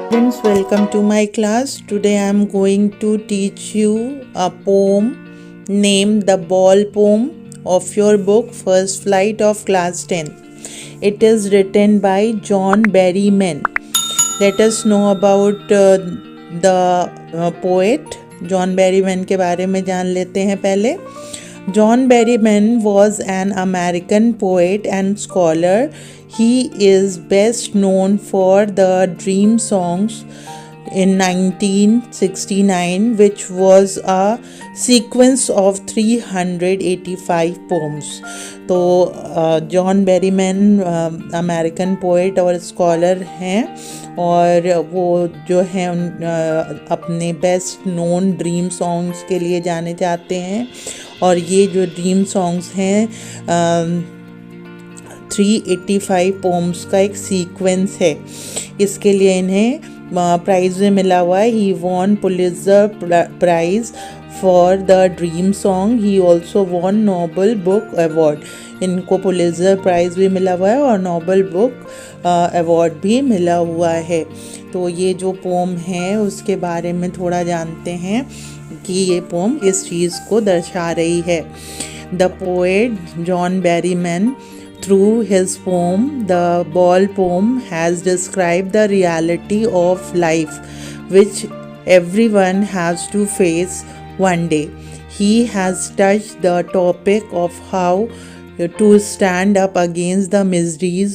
Friends, welcome to my class. Today I am going to teach you a poem named The Ball Poem of your book First Flight of Class 10. It is written by John Berryman. Let us know about the poet. John Berryman के बारे में जान लेते हैं पहले. John Berryman was an American poet and scholar. He is best known for the Dream Songs in 1969, which was a sequence of 385 poems. तो John Berryman American poet और scholar हैं और वो जो हैं अपने बेस्ट नोन ड्रीम सॉन्ग्स के लिए जाने जाते हैं. और ये जो ड्रीम सॉन्ग्स हैं 385 पोम्स का एक सीक्वेंस है. इसके लिए इन्हें प्राइज़ में मिला हुआ है. He won Pulitzer prize for the dream song. He also won Nobel book award. इनको पुलित्ज़र प्राइज़ भी मिला हुआ है और नोबल बुक अवार्ड भी मिला हुआ है. तो ये जो पोम है उसके बारे में थोड़ा जानते हैं कि ये पोम किस चीज़ को दर्शा रही है. The poet John Berryman through his poem The Ball Poem has described the reality of life which everyone has to face one day. He has touched the topic of how to stand up against the miseries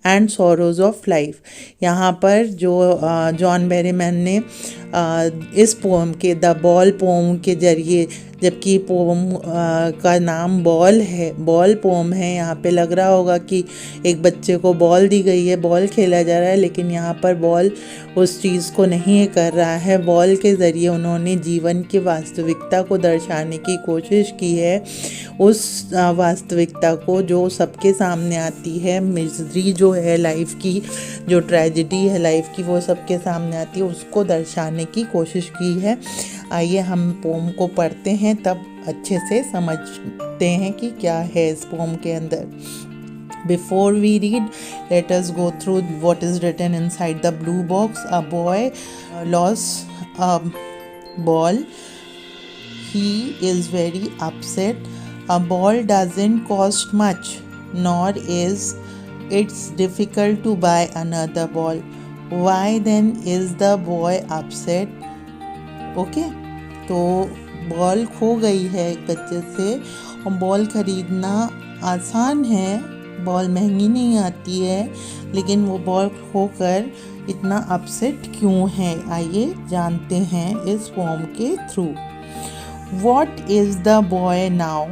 and sorrows of life. यहाँ पर जो John Berryman ने इस pome के the ball pome के ज़रिए, जबकि pome का नाम बॉल है, बॉल पोम है, यहाँ पे लग रहा होगा कि एक बच्चे को बॉल दी गई है, बॉल खेला जा रहा है, लेकिन यहाँ पर बॉल उस चीज़ को नहीं कर रहा है. बॉल के ज़रिए उन्होंने जीवन की वास्तविकता को दर्शाने की कोशिश की है. उस वास्तविकता को जो सबके सामने आती है, मिजरी जो है लाइफ की, जो ट्रेजिडी है लाइफ की, वो सबके सामने आती है, उसको दर्शाने की कोशिश की है. आइए हम पोम को पढ़ते हैं, तब अच्छे से समझते हैं कि क्या है इस पोम के अंदर. Before we read, let us go through what is written inside the blue box. A boy lost a ball. He is very upset. A ball doesn't cost much, nor is it difficult to buy another ball. Why then is the boy upset? Okay? तो ball खो गई है एक बच्चे से और ball ख़रीदना आसान है, बॉल महंगी नहीं आती है, लेकिन वो बॉल खोकर इतना अपसेट क्यों है. आइए जानते हैं इस पोम के through. What is the boy now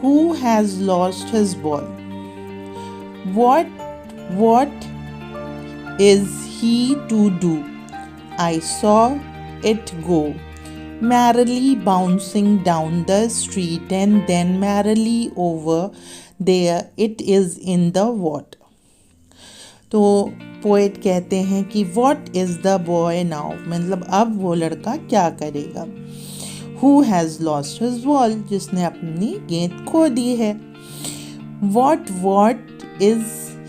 who has lost his ball? What is he to do? I saw it go, merrily bouncing down the street and then merrily over there it is in the water. तो poet कहते हैं कि what is the boy now, मतलब अब वो लड़का क्या करेगा. Who has lost his ball, जिसने अपनी गेंद खो दी है. What is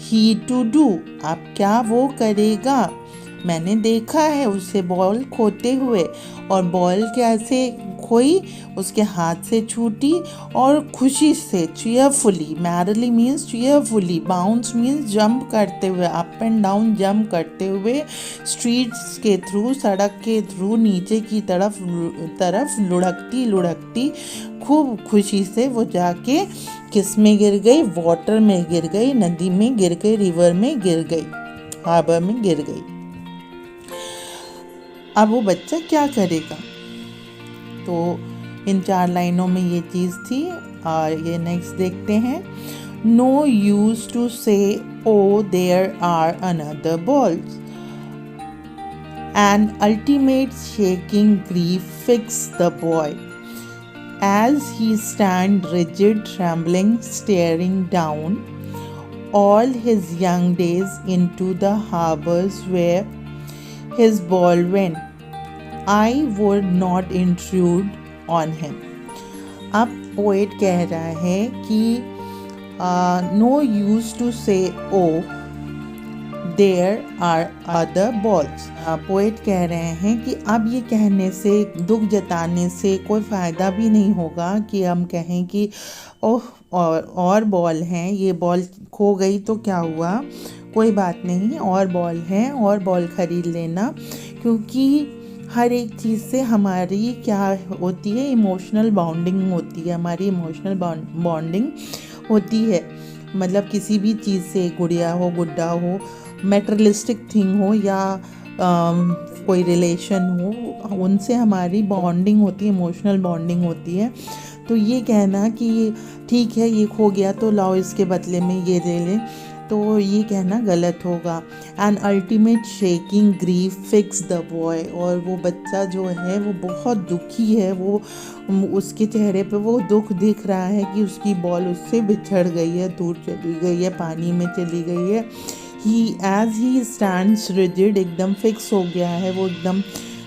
he to do, अब क्या वो करेगा. मैंने देखा है उसे बॉल खोते हुए, और बॉल कैसे खोई, उसके हाथ से छूटी और खुशी से, cheerfully, merely means cheerfully, bounce means jump करते हुए, अप एंड डाउन जंप करते हुए, स्ट्रीट्स के थ्रू, सड़क के थ्रू नीचे की तरफ लुढ़कती खूब खुशी से वो जाके किस में गिर गई, वाटर में गिर गई, नदी में गिर गई, रिवर में गिर गई, हार्बर में गिर गई. अब वो बच्चा क्या करेगा. तो इन 4 लाइनों में ये चीज़ थी. और ये नेक्स्ट देखते हैं. No use to say oh there are another balls. An ultimate shaking grief fix the boy as he stand rigid, trembling, staring down all his young days into the harbors where his ball went. I would not intrude on him. अब poet कह रहा है कि no use to say oh there are other balls. Poet कह रहे हैं कि अब ये कहने से, दुख जताने से कोई फ़ायदा भी नहीं होगा कि हम कहें कि ओह और बॉल हैं, ये बॉल खो गई तो क्या हुआ, कोई बात नहीं, और बॉल हैं, और बॉल खरीद लेना। क्योंकि हर एक चीज़ से हमारी क्या होती है, इमोशनल बॉन्डिंग होती है, हमारी इमोशनल बॉन्डिंग होती है। मतलब किसी भी चीज़ से, गुड़िया हो, गुड्डा हो, मेटेरियलिस्टिक थिंग हो या कोई रिलेशन हो, उनसे हमारी बॉन्डिंग होती है, इमोशनल बॉन्डिंग होती है। तो ये कहना कि ठीक है ये खो गया तो लाओ इसके बदले में ये ले लें, तो ये कहना गलत होगा। And ultimate shaking grief fix the boy. और वो बच्चा जो है वो बहुत दुखी है, वो उसके चेहरे पे वो दुख दिख रहा है कि उसकी बॉल उससे बिछड़ गई है, दूर चली गई है, पानी में चली गई है। ही स्टैंड्स रिजिड, एकदम फिक्स हो गया है, वो एकदम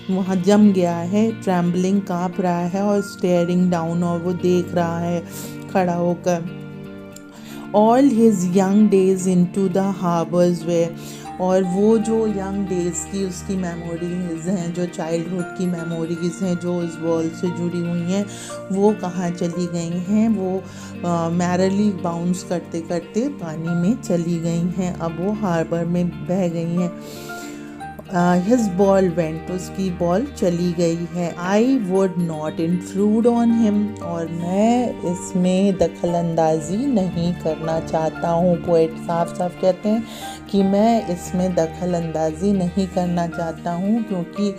वहाँ जम गया है, ट्रैम्बलिंग, काँप रहा है, और स्टेयरिंग डाउन, और वो देख रहा है खड़ा होकर। All his young days into the harbour's way. और वो जो यंग डेज़ की उसकी मेमोरीज हैं, जो चाइल्डहुड की मेमोरीज हैं, जो उस वर्ल्ड से जुड़ी हुई हैं, वो कहाँ चली गई हैं, वो मैरली बाउंस करते करते पानी में चली गई हैं, अब वो हार्बर में बह गई हैं। हिज बॉल वेंट, उसकी बॉल चली गई है। I would not intrude on him, और मैं इसमें दखल अंदाजी नहीं करना चाहता हूँ। पोएट साफ साफ कहते हैं कि मैं इसमें दखल अंदाजी नहीं करना चाहता हूँ, क्योंकि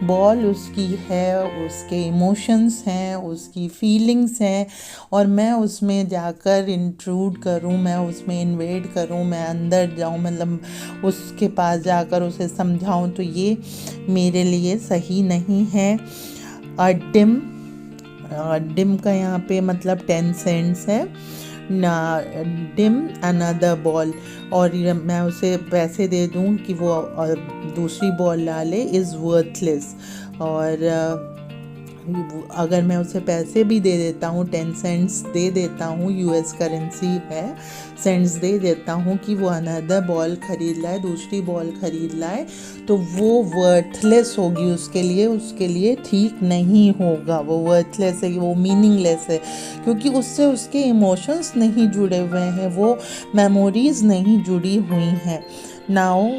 बॉल उसकी है, उसके इमोशंस हैं, उसकी फीलिंग्स हैं, और मैं उसमें जाकर इंट्रूड करूँ, मैं उसमें इन्वेड करूँ, मैं अंदर जाऊँ, मतलब उसके पास जाकर उसे समझाऊँ, तो ये मेरे लिए सही नहीं है। डिम का यहाँ पे मतलब 10 सेंट्स है ना, डिम अनदर बॉल, और मैं उसे पैसे दे दूँ कि वो दूसरी बॉल ला ले, इज़ वर्थलेस। और अगर मैं उसे पैसे भी दे देता हूँ, 10 सेंट्स दे देता हूँ, यूएस करेंसी है, सेंट्स दे देता हूँ कि वो अनदर बॉल ख़रीद लाए, दूसरी बॉल ख़रीद लाए, तो वो वर्थलेस होगी उसके लिए ठीक नहीं होगा। वो वर्थलेस है, वो मीनिंगलेस है, क्योंकि उससे उसके इमोशंस नहीं जुड़े हुए हैं, वो मेमोरीज़ नहीं जुड़ी हुई हैं। Now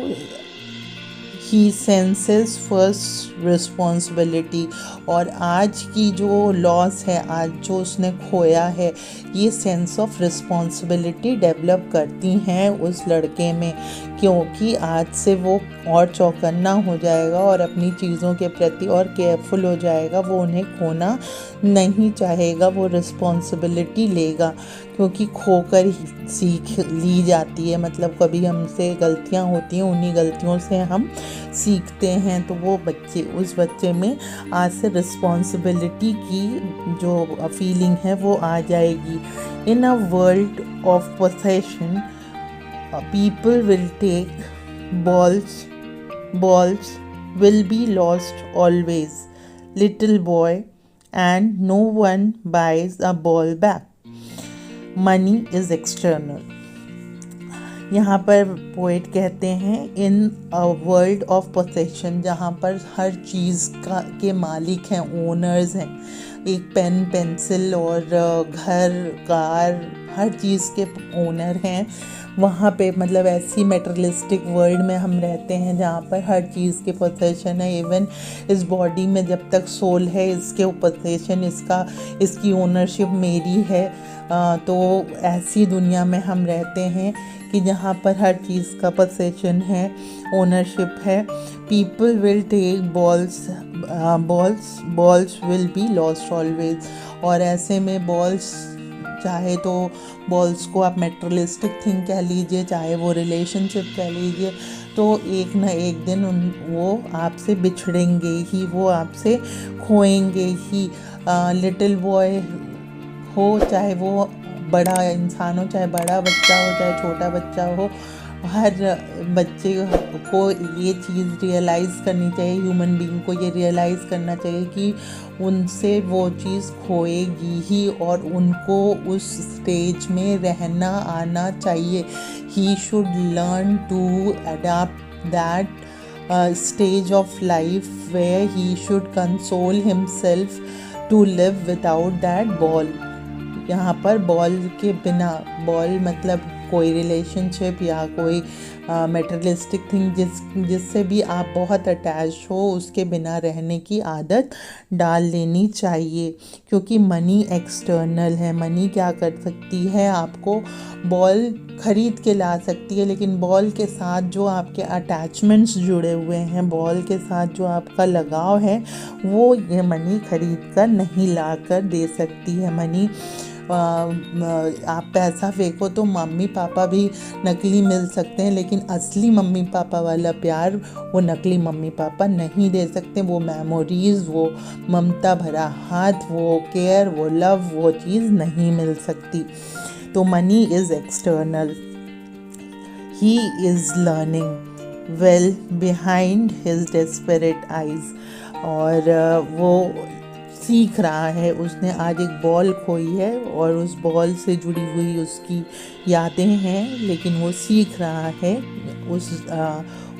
he senses first responsibility. और आज की जो लॉस है, आज जो उसने खोया है, ये सेंस ऑफ रिस्पॉन्सिबिलिटी डेवलप करती हैं उस लड़के में, क्योंकि आज से वो और चौकन्ना हो जाएगा और अपनी चीज़ों के प्रति और केयरफुल हो जाएगा, वो उन्हें खोना नहीं चाहेगा, वो रिस्पॉन्सिबिलिटी लेगा, क्योंकि खोकर ही सीख ली जाती है। मतलब कभी हमसे गलतियां होती हैं, उन्हीं गलतियों से हम सीखते हैं, तो वो उस बच्चे में आज से रिस्पॉन्सिबिलिटी की जो फीलिंग है वो आ जाएगी। In a world of possession people will take balls will be lost always, little boy, and no one buys a ball back. Money is external. यहाँ पर पोएट कहते हैं इन अ वर्ल्ड ऑफ पोसेशन, जहाँ पर हर चीज़ के मालिक हैं, ओनर्स हैं, एक पेन, पेंसिल और घर, कार, हर चीज़ के ओनर हैं। वहाँ पे मतलब ऐसी मेटेरियलिस्टिक वर्ल्ड में हम रहते हैं जहाँ पर हर चीज़ के पोसेशन है। इवन इस बॉडी में जब तक सोल है, इसके पोसेशन, इसकी ओनरशिप मेरी है। तो ऐसी दुनिया में हम रहते हैं कि जहाँ पर हर चीज़ का पोसेशन है, ओनरशिप है। People will take balls will be lost always. और ऐसे में बॉल्स, चाहे तो बॉल्स को आप मेटेरियलिस्टिक थिंग कह लीजिए, चाहे वो रिलेशनशिप कह लीजिए, तो एक ना एक दिन वो आपसे बिछड़ेंगे ही, वो आपसे खोएंगे ही। लिटिल बॉय हो, चाहे वो बड़ा इंसान हो, चाहे बड़ा बच्चा हो, चाहे छोटा बच्चा हो, हर बच्चे को ये चीज़ रियलाइज़ करनी चाहिए, ह्यूमन बीइंग को ये रियलाइज़ करना चाहिए कि उनसे वो चीज़ खोएगी ही और उनको उस स्टेज में रहना आना चाहिए. He should learn to adapt that stage of life where he should console himself to live without that ball. यहाँ पर बॉल के बिना, बॉल मतलब कोई रिलेशनशिप या कोई मेटेरियलिस्टिक थिंग जिससे भी आप बहुत अटैच हो, उसके बिना रहने की आदत डाल लेनी चाहिए. क्योंकि मनी एक्सटर्नल है. मनी क्या कर सकती है, आपको बॉल खरीद के ला सकती है, लेकिन बॉल के साथ जो आपके अटैचमेंट्स जुड़े हुए हैं, बॉल के साथ जो आपका लगाव है, वो ये मनी खरीद कर नहीं ला कर दे सकती है. मनी आप पैसा फेंको तो मम्मी पापा भी नकली मिल सकते हैं, लेकिन असली मम्मी पापा वाला प्यार वो नकली मम्मी पापा नहीं दे सकते. वो मेमोरीज़, वो ममता भरा हाथ, वो केयर, वो लव, वो चीज़ नहीं मिल सकती. तो money is external. He is learning well behind his desperate eyes. और वो सीख रहा है. उसने आज एक बॉल खोई है और उस बॉल से जुड़ी हुई उसकी यादें हैं, लेकिन वो सीख रहा है उस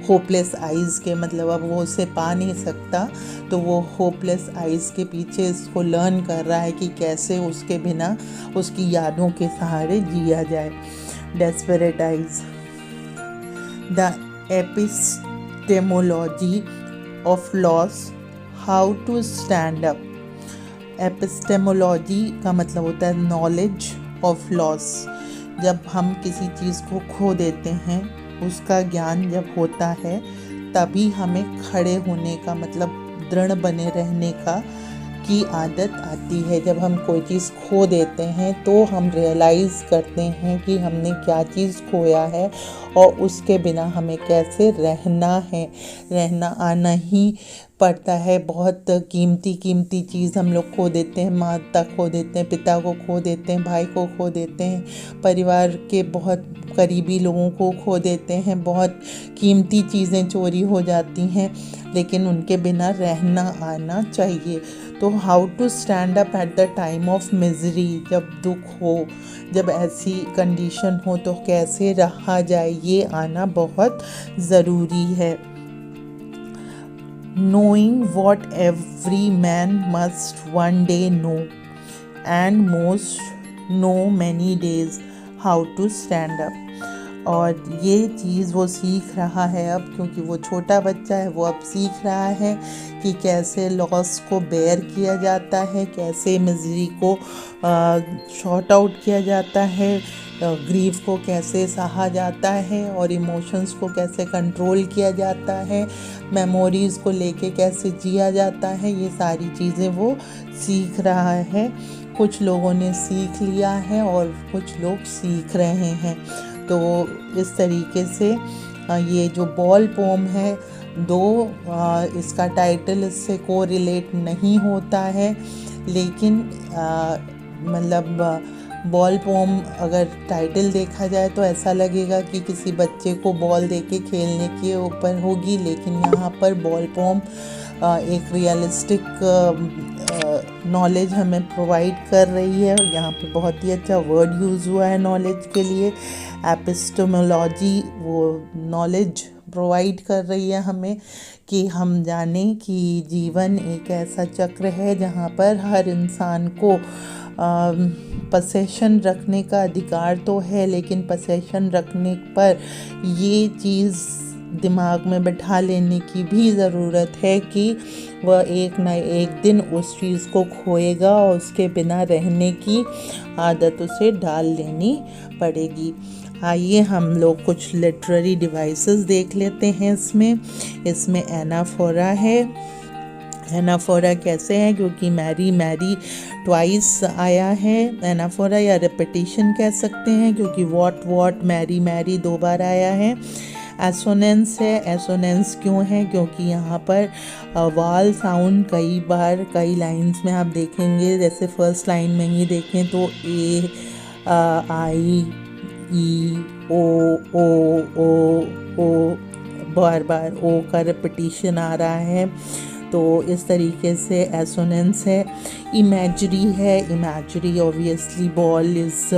होपलेस आइज़ के, मतलब अब वो उसे पा नहीं सकता, तो वो होपलेस आइज़ के पीछे इसको लर्न कर रहा है कि कैसे उसके बिना उसकी यादों के सहारे जिया जाए. Desperate eyes. The epistemology of loss, how to stand up. Epistemology का मतलब होता है नॉलेज ऑफ लॉस. जब हम किसी चीज़ को खो देते हैं, उसका ज्ञान जब होता है, तभी हमें खड़े होने का, मतलब दृढ़ बने रहने का की आदत आती है. जब हम कोई चीज़ खो देते हैं तो हम रियलाइज़ करते हैं कि हमने क्या चीज़ खोया है और उसके बिना हमें कैसे रहना है. रहना आना ही पड़ता है. बहुत कीमती चीज़ हम लोग खो देते हैं. माता खो देते हैं, पिता को खो देते हैं, भाई को खो देते हैं, परिवार के बहुत करीबी लोगों को खो देते हैं. बहुत कीमती चीज़ें चोरी हो जाती हैं, लेकिन उनके बिना रहना आना चाहिए. तो how to stand up at the time of misery. जब दुख हो, जब ऐसी कंडीशन हो, तो कैसे रहा जाए, ये आना बहुत ज़रूरी है. Knowing what every man must one day know, and most know many days how to stand up. और ये चीज़ वो सीख रहा है अब, क्योंकि वो छोटा बच्चा है. वो अब सीख रहा है कि कैसे लॉस को बेयर किया जाता है, कैसे मिजरी को शॉर्ट आउट किया जाता है, ग्रीफ को कैसे सहा जाता है, और इमोशंस को कैसे कंट्रोल किया जाता है, मेमोरीज़ को लेके कैसे जिया जाता है. ये सारी चीज़ें वो सीख रहा है. कुछ लोगों ने सीख लिया है और कुछ लोग सीख रहे हैं. तो इस तरीके से ये जो बॉल पोम है, इसका टाइटल इससे को रिलेट नहीं होता है, लेकिन मतलब बॉल पोम अगर टाइटल देखा जाए तो ऐसा लगेगा कि किसी बच्चे को बॉल देके खेलने के ऊपर होगी, लेकिन यहाँ पर बॉल पोम एक रियलिस्टिक नॉलेज हमें प्रोवाइड कर रही है. यहाँ पे बहुत ही अच्छा वर्ड यूज़ हुआ है नॉलेज के लिए. एपिस्टेमोलॉजी वो नॉलेज प्रोवाइड कर रही है हमें कि हम जानें कि जीवन एक ऐसा चक्र है जहाँ पर हर इंसान को पसेशन रखने का अधिकार तो है, लेकिन पसेशन रखने पर ये चीज़ दिमाग में बैठा लेने की भी ज़रूरत है कि वह एक न एक दिन उस चीज़ को खोएगा और उसके बिना रहने की आदत उसे डाल लेनी पड़ेगी. आइए हम लोग कुछ लिटरेरी डिवाइसेस देख लेते हैं. इसमें एनाफोरा है. एनाफोरा कैसे है, क्योंकि मैरी ट्वाइस आया है. एनाफोरा या रिपीटिशन कह सकते हैं, क्योंकि वॉट मैरी 2 बार आया है. एसोनेंस है. एसोनेंस क्यों है, क्योंकि यहाँ पर वाल साउंड कई बार कई लाइंस में आप देखेंगे. जैसे फर्स्ट लाइन में ही देखें तो ए आई ई ओ बार बार ओ का रिपीटिशन आ रहा है। तो इस तरीके से एसोनेंस है। इमेजरी है, imagery obviously ball is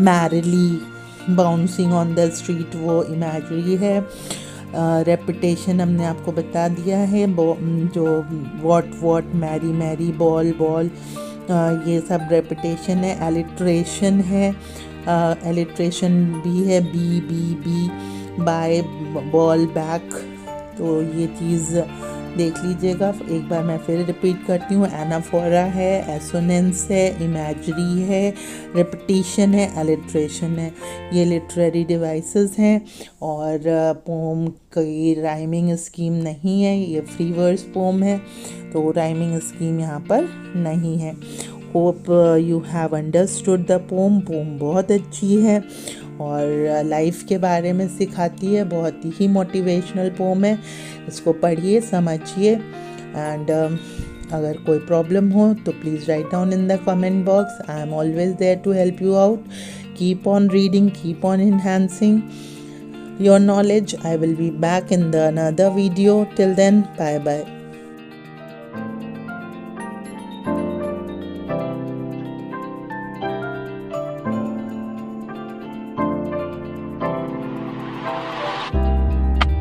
merrily bouncing on the street, वो इमेजरी है। रेपिटेशन हमने आपको बता दिया है, जो what merry merry ball ball, ये सब रेपिटेशन है। एलिट्रेशन है, एलिट्रेशन भी है, B B B by ball back. तो ये चीज़ देख लीजिएगा। एक बार मैं फिर रिपीट करती हूँ। एनाफोरा है, एसोनेंस है, इमेजरी है, रिपीटिशन है, एलिट्रेशन है। ये लिटरेरी डिवाइसेस हैं और पोम की राइमिंग स्कीम नहीं है, ये फ्री वर्स पोम है, तो राइमिंग स्कीम यहाँ पर नहीं है। Hope you have understood the poem. Poem बहुत अच्छी है और लाइफ के बारे में सिखाती है, बहुत ही मोटिवेशनल पोम है। इसको पढ़िए, समझिए एंड अगर कोई प्रॉब्लम हो तो please write down in the comment box. I am always there to help you out. Keep on reading, keep on enhancing your knowledge. I will be back in the another video. Till then, bye bye.